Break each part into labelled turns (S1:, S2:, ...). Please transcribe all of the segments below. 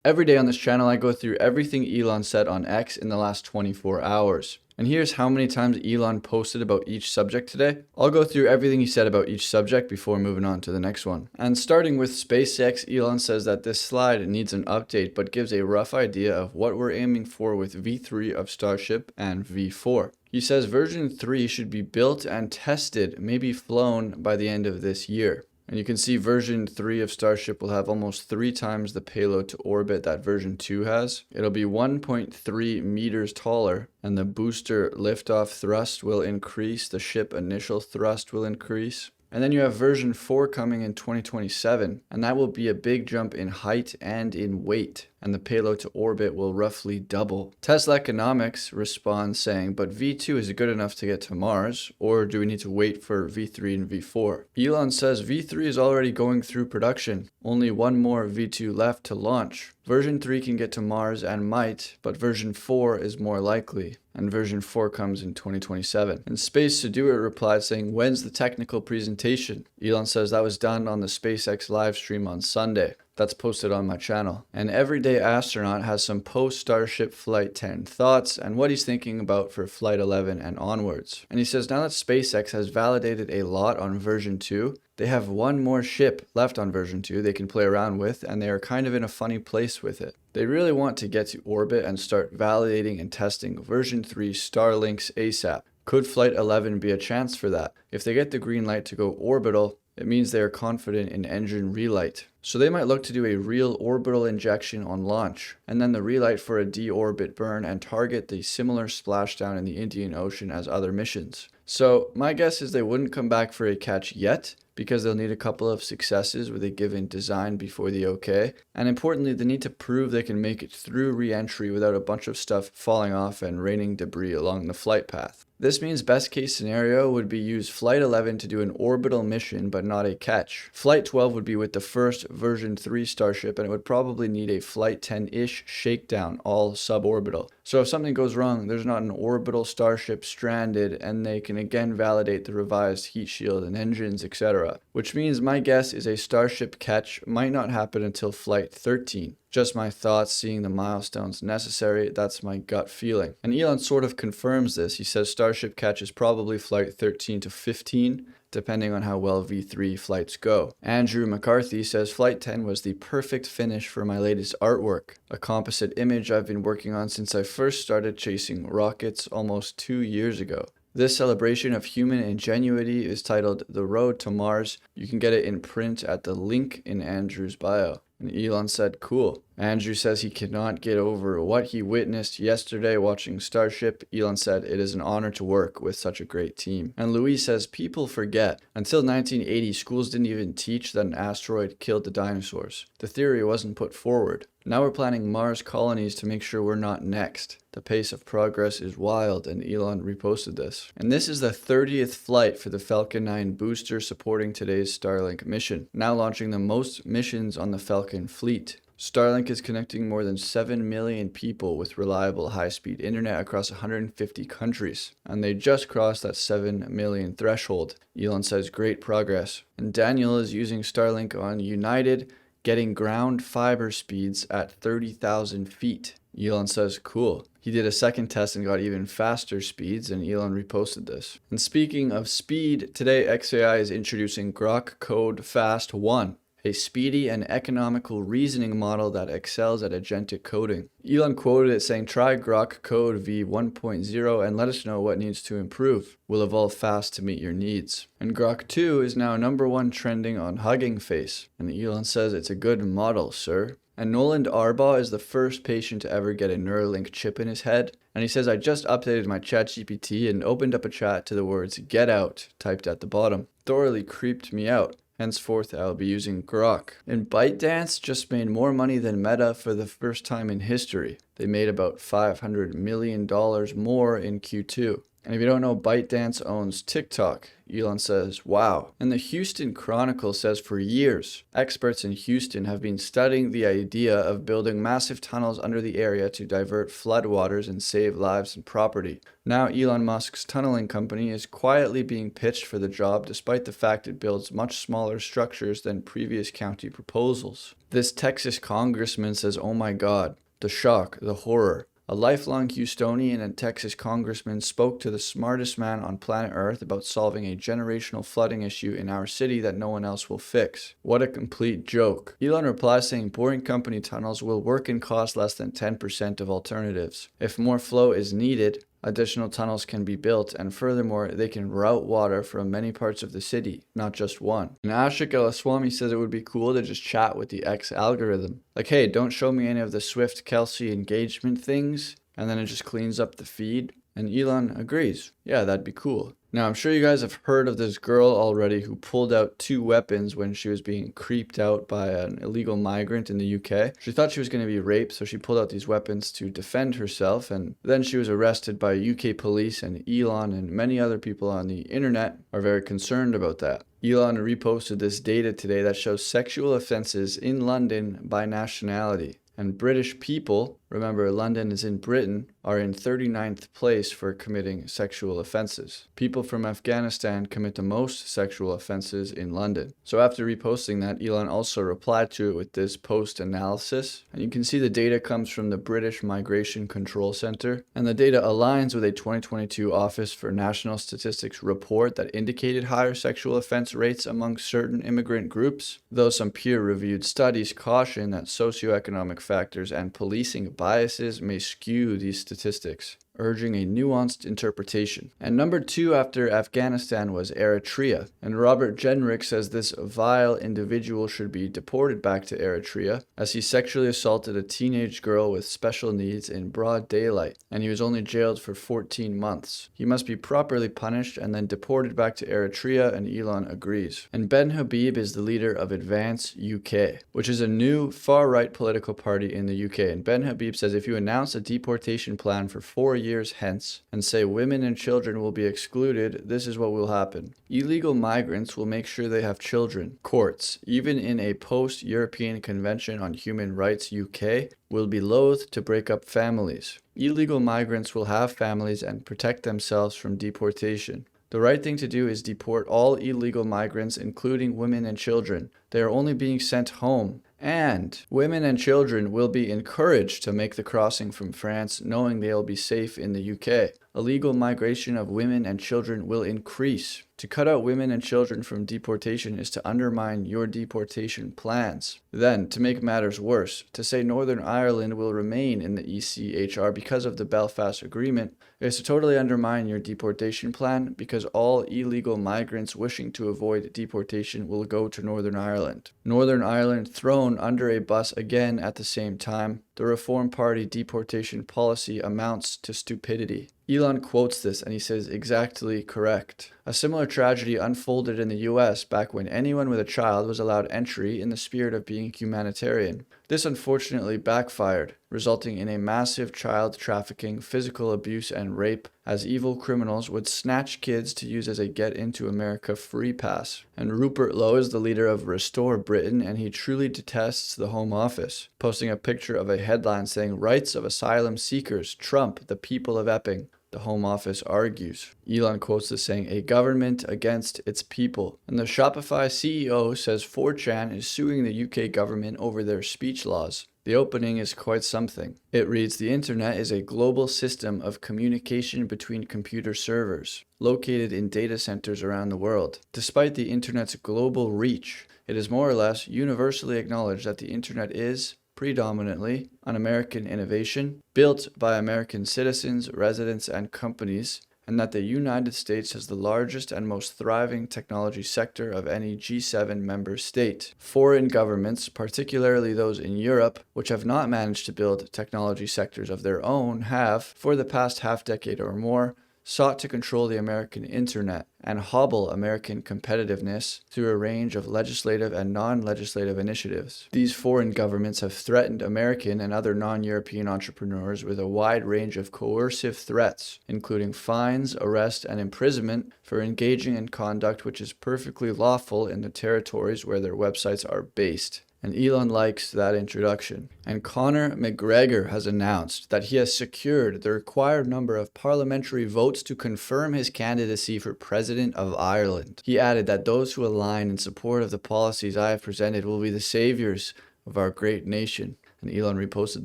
S1: Every day on this channel, I go through everything Elon said on X in the last 24 hours. And here's how many times Elon posted about each subject today. I'll go through everything he said about each subject before moving on to the next one. And starting with SpaceX, Elon says that this slide needs an update, but gives a rough idea of what we're aiming for with V3 of Starship and V4. He says version 3 should be built and tested, maybe flown by the end of this year. And you can see version 3 of Starship will have almost 3 times the payload to orbit that version 2 has. It'll be 1.3 meters taller, and the booster liftoff thrust will increase, the ship initial thrust will increase. And then you have version 4 coming in 2027, and that will be a big jump in height and in weight, and the payload to orbit will roughly double. Tesla Economics responds saying, but V2 is good enough to get to Mars, or do we need to wait for V3 and V4? Elon says V3 is already going through production, only one more V2 left to launch. Version 3 can get to Mars and might, but version 4 is more likely, and version 4 comes in 2027. And Space to Do It replied saying, when's the technical presentation? Elon says that was done on the SpaceX live stream on Sunday. That's posted on my channel. And Everyday Astronaut has some post-Starship Flight 10 thoughts and what he's thinking about for Flight 11 and onwards. And he says now that SpaceX has validated a lot on version 2, they have one more ship left on version 2 they can play around with, and they are kind of in a funny place with it. They really want to get to orbit and start validating and testing version 3 Starlinks ASAP. Could Flight 11 be a chance for that? If they get the green light to go orbital, it means they are confident in engine relight. So they might look to do a real orbital injection on launch, and then the relight for a deorbit burn and target the similar splashdown in the Indian Ocean as other missions. So my guess is they wouldn't come back for a catch yet, because they'll need a couple of successes with a given design before the OK. And importantly, they need to prove they can make it through re-entry without a bunch of stuff falling off and raining debris along the flight path. This means best case scenario would be use Flight 11 to do an orbital mission but not a catch. Flight 12 would be with the first version 3 Starship, and it would probably need a Flight 10-ish shakedown, all suborbital. So if something goes wrong, there's not an orbital Starship stranded, and they can again validate the revised heat shield and engines, etc. Which means my guess is a Starship catch might not happen until Flight 13. Just my thoughts, seeing the milestones necessary, that's my gut feeling. And Elon sort of confirms this. He says Starship catch is probably Flight 13 to 15, depending on how well V3 flights go. Andrew McCarthy says Flight 10 was the perfect finish for my latest artwork, a composite image I've been working on since I first started chasing rockets almost 2 years ago. This celebration of human ingenuity is titled The Road to Mars. You can get it in print at the link in Andrew's bio. And Elon said, cool. Andrew says he cannot get over what he witnessed yesterday watching Starship. Elon said, it is an honor to work with such a great team. And Louis says, people forget. Until 1980, schools didn't even teach that an asteroid killed the dinosaurs. The theory wasn't put forward. Now we're planning Mars colonies to make sure we're not next. The pace of progress is wild, and Elon reposted this. And this is the 30th flight for the Falcon 9 booster supporting today's Starlink mission, now launching the most missions on the Falcon fleet. Starlink is connecting more than 7 million people with reliable high-speed internet across 150 countries, and they just crossed that 7 million threshold. Elon says great progress. And Daniel is using Starlink on United, getting ground fiber speeds at 30,000 feet. Elon says, cool. He did a second test and got even faster speeds, and Elon reposted this. And speaking of speed, today XAI is introducing Grok Code Fast 1, a speedy and economical reasoning model that excels at agentic coding. Elon quoted it saying, try Grok Code v1.0 and let us know what needs to improve. We'll evolve fast to meet your needs. And Grok 2 is now #1 trending on Hugging Face. And Elon says it's a good model, sir. And Noland Arbaugh is the first patient to ever get a Neuralink chip in his head. And he says, I just updated my ChatGPT and opened up a chat to the words get out typed at the bottom. Thoroughly creeped me out. Henceforth, I'll be using Grok. And ByteDance just made more money than Meta for the first time in history. They made about $500 million more in Q2. And if you don't know, ByteDance owns TikTok. Elon says, wow. And the Houston Chronicle says for years, experts in Houston have been studying the idea of building massive tunnels under the area to divert floodwaters and save lives and property. Now Elon Musk's tunneling company is quietly being pitched for the job despite the fact it builds much smaller structures than previous county proposals. This Texas congressman says, oh my God, the shock, the horror. A lifelong Houstonian and Texas congressman spoke to the smartest man on planet Earth about solving a generational flooding issue in our city that no one else will fix. What a complete joke. Elon replies saying boring company tunnels will work and cost less than 10% of alternatives. If more flow is needed, additional tunnels can be built, and furthermore, they can route water from many parts of the city, not just one. And Ashok says it would be cool to just chat with the X algorithm. Like, hey, don't show me any of the Swift-Kelsey engagement things, and then it just cleans up the feed. And Elon agrees. Yeah, that'd be cool. Now, I'm sure you guys have heard of this girl already who pulled out 2 weapons when she was being creeped out by an illegal migrant in the UK. She thought she was going to be raped, so she pulled out these weapons to defend herself, and then she was arrested by UK police, and Elon and many other people on the internet are very concerned about that. Elon reposted this data today that shows sexual offenses in London by nationality. And British people, remember London is in Britain, are in 39th place for committing sexual offenses. People from Afghanistan commit the most sexual offenses in London. So after reposting that, Elon also replied to it with this post analysis. And you can see the data comes from the British Migration Control Center. And the data aligns with a 2022 Office for National Statistics report that indicated higher sexual offense rates among certain immigrant groups, though some peer-reviewed studies caution that socioeconomic factors and policing biases may skew these statistics, urging a nuanced interpretation. And number 2 after Afghanistan was Eritrea. And Robert Jenrick says this vile individual should be deported back to Eritrea as he sexually assaulted a teenage girl with special needs in broad daylight, and he was only jailed for 14 months. He must be properly punished and then deported back to Eritrea, and Elon agrees. And Ben Habib is the leader of Advance UK, which is a new far-right political party in the UK. And Ben Habib says if you announce a deportation plan for 4 years hence and say women and children will be excluded, this is what will happen. Illegal migrants will make sure they have children. Courts, even in a post-European Convention on Human Rights UK, will be loath to break up families. Illegal migrants will have families and protect themselves from deportation. The right thing to do is deport all illegal migrants, including women and children. They are only being sent home. And women and children will be encouraged to make the crossing from France, knowing they'll be safe in the UK. Illegal migration of women and children will increase. To cut out women and children from deportation is to undermine your deportation plans. Then, to make matters worse, to say Northern Ireland will remain in the ECHR because of the Belfast Agreement is to totally undermine your deportation plan, because all illegal migrants wishing to avoid deportation will go to Northern Ireland. Northern Ireland thrown under a bus again at the same time. The Reform Party deportation policy amounts to stupidity. Elon quotes this and he says exactly correct. A similar tragedy unfolded in the US back when anyone with a child was allowed entry in the spirit of being humanitarian. This unfortunately backfired, resulting in a massive child trafficking, physical abuse, and rape, as evil criminals would snatch kids to use as a Get Into America free pass. And Rupert Lowe is the leader of Restore Britain, and he truly detests the Home Office, posting a picture of a headline saying, "Rights of asylum seekers trump the people of Epping." The Home Office argues. Elon quotes this saying, "A government against its people." And the Shopify CEO says 4chan is suing the UK government over their speech laws. The opening is quite something. It reads, "The internet is a global system of communication between computer servers, located in data centers around the world. Despite the internet's global reach, it is more or less universally acknowledged that the internet is predominantly an American innovation, built by American citizens, residents, and companies, and that the United States has the largest and most thriving technology sector of any G7 member state. Foreign governments, particularly those in Europe, which have not managed to build technology sectors of their own, have, for the past half decade or more, sought to control the American internet and hobble American competitiveness through a range of legislative and non-legislative initiatives. These foreign governments have threatened American and other non-European entrepreneurs with a wide range of coercive threats, including fines, arrest, and imprisonment for engaging in conduct which is perfectly lawful in the territories where their websites are based. And Elon likes that introduction. And Conor McGregor has announced that he has secured the required number of parliamentary votes to confirm his candidacy for President of Ireland. He added that those who align in support of the policies I have presented will be the saviors of our great nation. And Elon reposted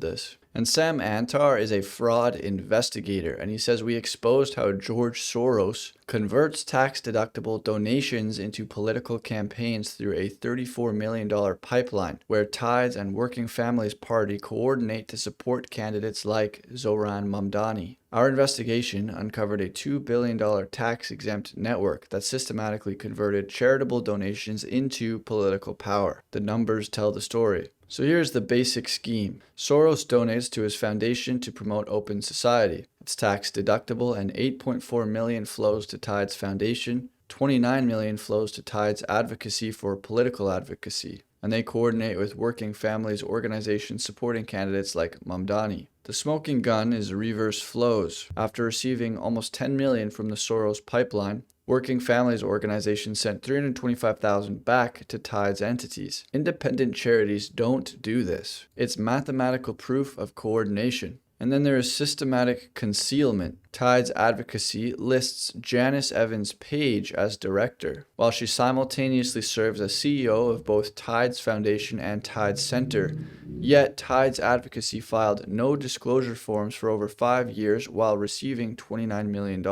S1: this. And Sam Antar is a fraud investigator, and he says we exposed how George Soros converts tax-deductible donations into political campaigns through a $34 million pipeline, where Tides and Working Families Party coordinate to support candidates like Zoran Mamdani. Our investigation uncovered a $2 billion tax-exempt network that systematically converted charitable donations into political power. The numbers tell the story. So here's the basic scheme. Soros donates to his foundation to promote open society. It's tax deductible, and $8.4 million flows to Tides Foundation, $29 million flows to Tides Advocacy for political advocacy, and they coordinate with Working Families organizations supporting candidates like Mamdani. The smoking gun is reverse flows. After receiving almost $10 million from the Soros pipeline, Working Families organization sent $325,000 back to Tides entities. Independent charities don't do this. It's mathematical proof of coordination. And then there is systematic concealment. Tides Advocacy lists Janice Evans Page as director, while she simultaneously serves as CEO of both Tides Foundation and Tides Center. Yet Tides Advocacy filed no disclosure forms for over 5 years while receiving $29 million.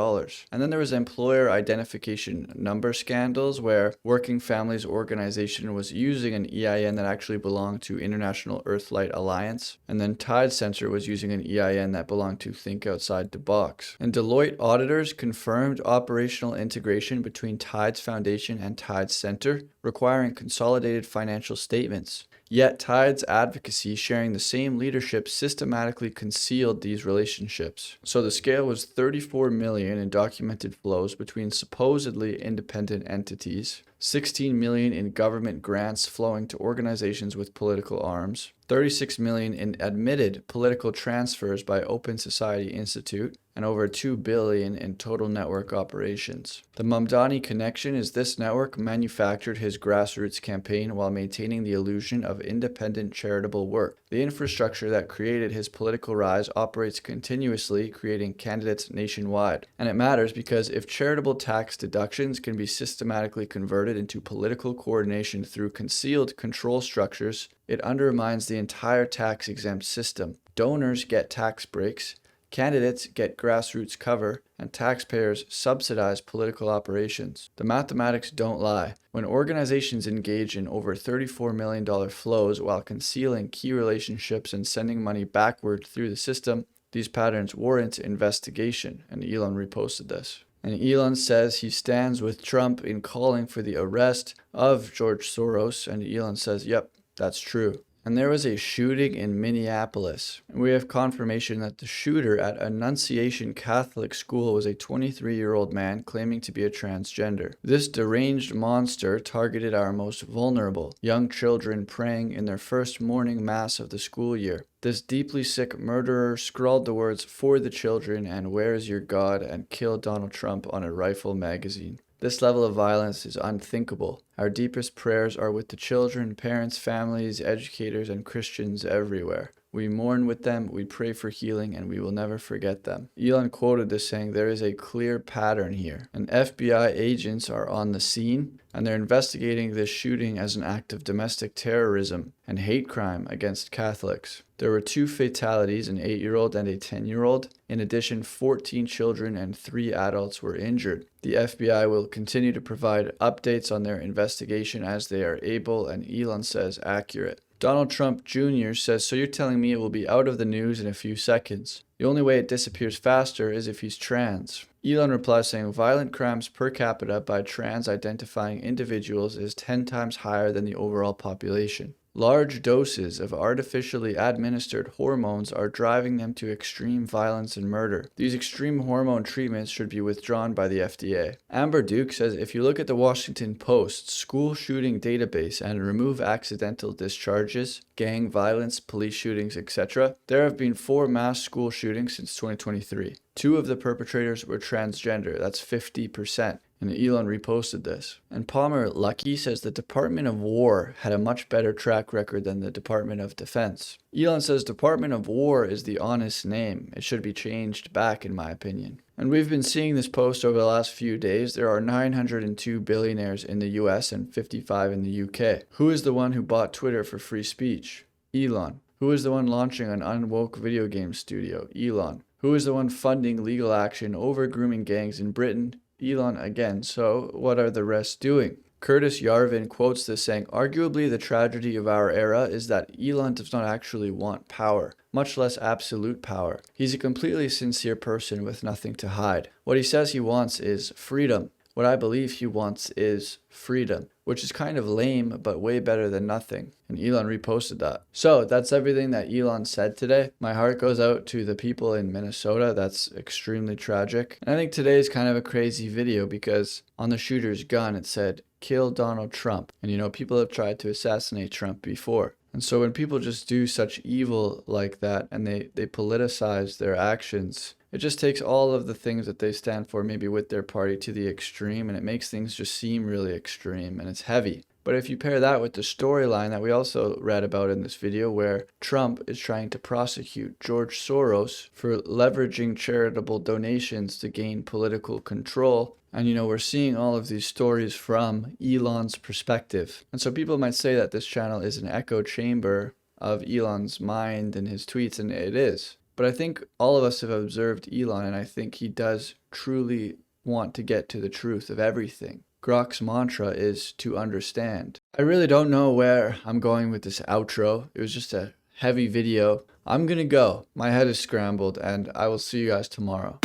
S1: And then there was employer identification number scandals, where Working Families organization was using an EIN that actually belonged to International Earthlight Alliance, and then Tides Center was using an EIN that belonged to Think Outside the Box. And Deloitte auditors confirmed operational integration between Tides Foundation and Tides Center, requiring consolidated financial statements. Yet Tides Advocacy, sharing the same leadership, systematically concealed these relationships. So the scale was $34 million in documented flows between supposedly independent entities, $16 million in government grants flowing to organizations with political arms, $36 million in admitted political transfers by Open Society Institute, and over $2 billion in total network operations. The Mamdani connection is this network manufactured his grassroots campaign while maintaining the illusion of independent charitable work. The infrastructure that created his political rise operates continuously, creating candidates nationwide. And it matters because if charitable tax deductions can be systematically converted into political coordination through concealed control structures, it undermines the entire tax-exempt system. Donors get tax breaks, candidates get grassroots cover, and taxpayers subsidize political operations. The mathematics don't lie. When organizations engage in over $34 million flows while concealing key relationships and sending money backward through the system, these patterns warrant investigation, and Elon reposted this. And Elon says he stands with Trump in calling for the arrest of George Soros, and Elon says, yep, that's true. And there was a shooting in Minneapolis. We have confirmation that the shooter at Annunciation Catholic School was a 23-year-old man claiming to be a transgender. This deranged monster targeted our most vulnerable, young children praying in their first morning mass of the school year. This deeply sick murderer scrawled the words "For the children" and "Where is your God?" and killed Donald Trump on a Rifle magazine. This level of violence is unthinkable. Our deepest prayers are with the children, parents, families, educators, and Christians everywhere. We mourn with them, we pray for healing, and we will never forget them. Elon quoted this saying, there is a clear pattern here. And FBI agents are on the scene, and they're investigating this shooting as an act of domestic terrorism and hate crime against Catholics. There were 2 fatalities, an 8-year-old and a 10-year-old. In addition, 14 children and 3 adults were injured. The FBI will continue to provide updates on their investigation as they are able, and Elon says accurate. Donald Trump Jr. says, so you're telling me it will be out of the news in a few seconds. The only way it disappears faster is if he's trans. Elon replies saying violent crimes per capita by trans identifying individuals is 10 times higher than the overall population. Large doses of artificially administered hormones are driving them to extreme violence and murder. These extreme hormone treatments should be withdrawn by the FDA. Amber Duke says if you look at the Washington Post's school shooting database and remove accidental discharges, gang violence, police shootings, etc., there have been 4 mass school shootings since 2023. 2 of the perpetrators were transgender. That's 50%. And Elon reposted this. And Palmer Luckey says the Department of War had a much better track record than the Department of Defense. Elon says Department of War is the honest name. It should be changed back, in my opinion. And we've been seeing this post over the last few days. There are 902 billionaires in the US and 55 in the UK. Who is the one who bought Twitter for free speech? Elon. Who is the one launching an unwoke video game studio? Elon. Who is the one funding legal action over grooming gangs in Britain? Elon again. So what are the rest doing? Curtis Yarvin quotes this saying, arguably the tragedy of our era is that Elon does not actually want power, much less absolute power. He's a completely sincere person with nothing to hide. What he says he wants is freedom. What I believe he wants is freedom, which is kind of lame, but way better than nothing. And Elon reposted that. So that's everything that Elon said today. My heart goes out to the people in Minnesota. That's extremely tragic. And I think today is kind of a crazy video because on the shooter's gun, it said, kill Donald Trump. And you know, people have tried to assassinate Trump before. And so when people just do such evil like that and they politicize their actions, it just takes all of the things that they stand for, maybe with their party, to the extreme, and it makes things just seem really extreme, and it's heavy. But if you pair that with the storyline that we also read about in this video, where Trump is trying to prosecute George Soros for leveraging charitable donations to gain political control, and you know, we're seeing all of these stories from Elon's perspective. And so people might say that this channel is an echo chamber of Elon's mind and his tweets, and it is. But I think all of us have observed Elon, and I think he does truly want to get to the truth of everything. Grok's mantra is to understand. I really don't know where I'm going with this outro. It was just a heavy video. I'm gonna go. My head is scrambled, and I will see you guys tomorrow.